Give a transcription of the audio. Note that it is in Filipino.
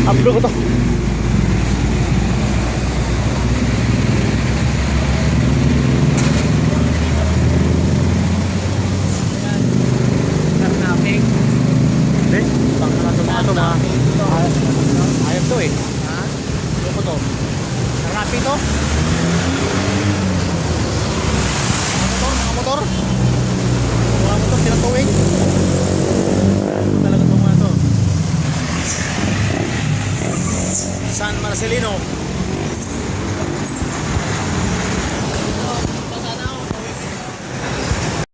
Upload ko to. Karnaping. Hindi, pang mga to mga to mga. Ayaw to eh. Ha? Ano ko to? Karnaping to? Mga motor. Mga motor, pinatuwing. Ano talaga itong mga to? San Marcelino.